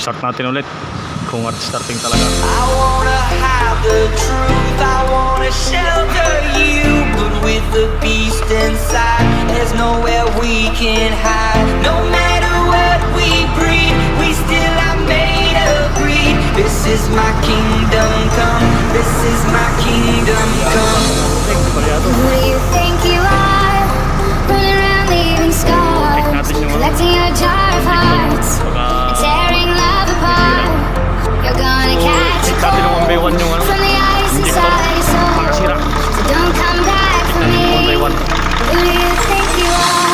Start natin ulit kung at starting talaga. I wanna have the truth, I wanna shelter you, but with the beast inside, there's nowhere we can hide. No matter what we breed, we still are made of greed. This is my kingdom come, this is my kingdom come. Who do you think you are? Running around leaving scars, collecting your jar of hearts, and tearing love apart. You're gonna catch a cold from the ice inside your soul, so don't come back for me. Who do you think you are?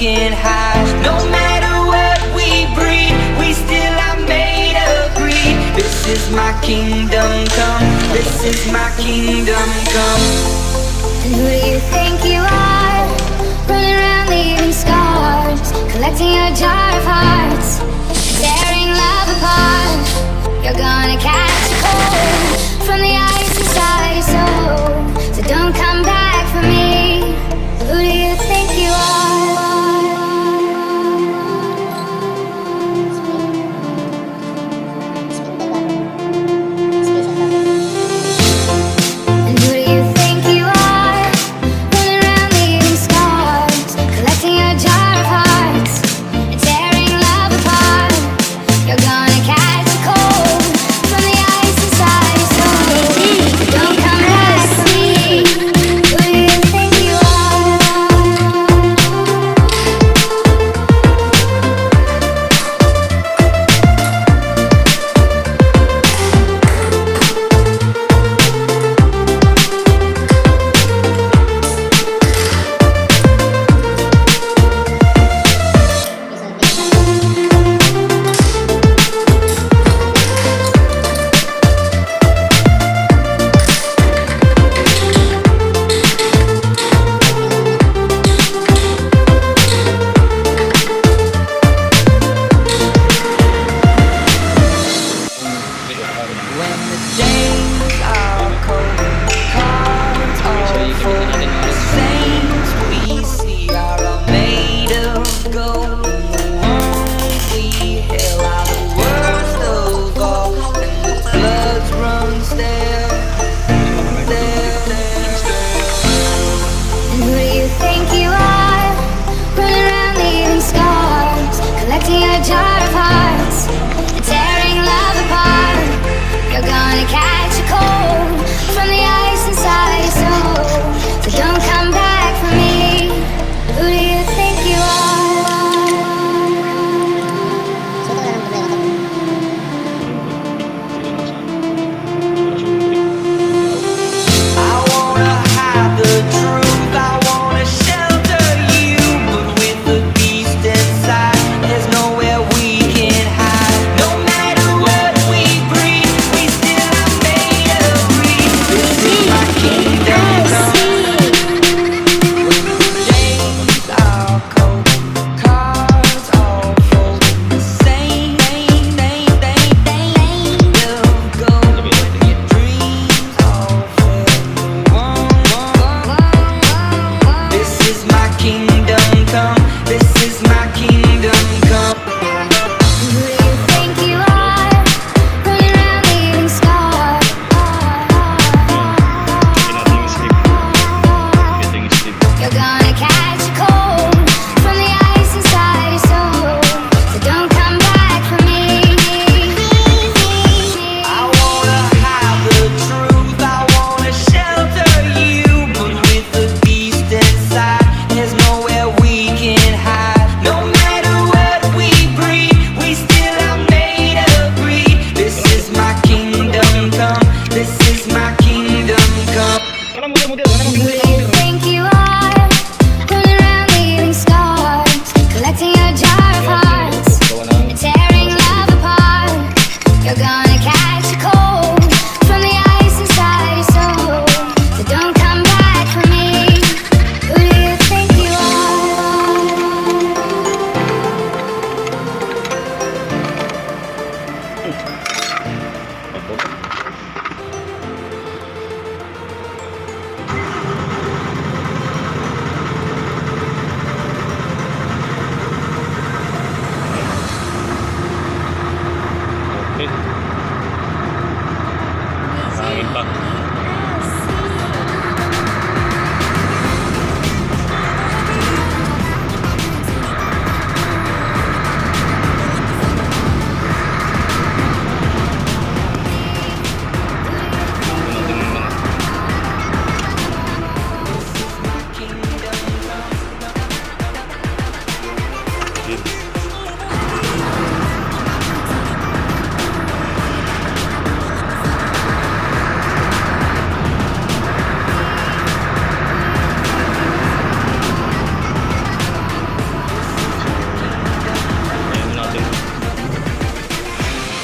can hide. No matter what we breed, we still are made of greed. This is my kingdom come. This is my kingdom come. And who do you think you are? Running around leaving scars, collecting your jar of hearts, tearing love apart. You're gonna catch a cold from the ice inside your soul. So don't come back for me. Who do you think you are? And who do you think you are? Running around leaving scars, collecting your jar of hearts, and tearing love apart.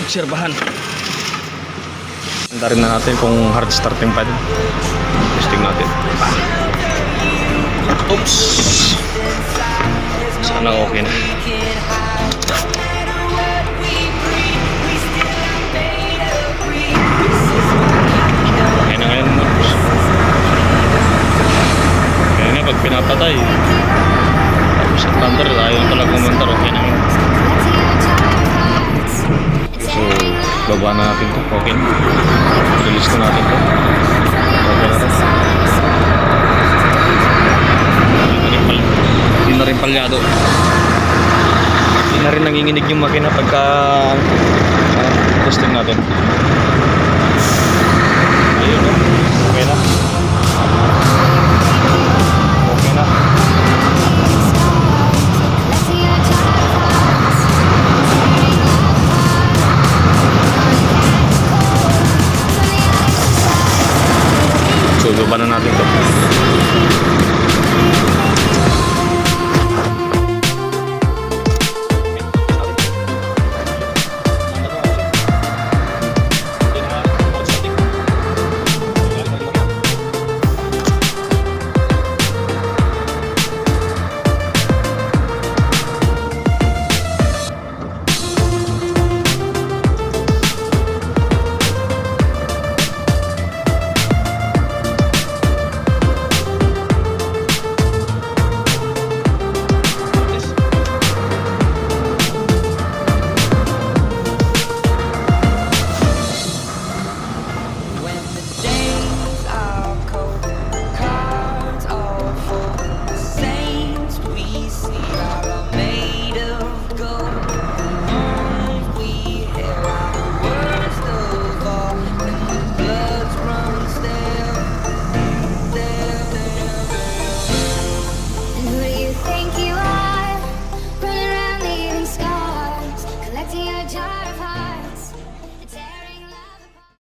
obserbahan. Handa rin na natin kung hard starting pa din. Testing natin. Oops. Sana okay na. Okay na ngayon mo. Kaya nga pag pinapatay, tapos sa thunder, ayaw talaga kumantar. Okay na ngayon. So, baba na natin ito. Okay na. Release na natin ito. Okay na rin. Hindi na rin palyado. Hindi na rin nanginginig yung makina pagka testing natin. Ayun o.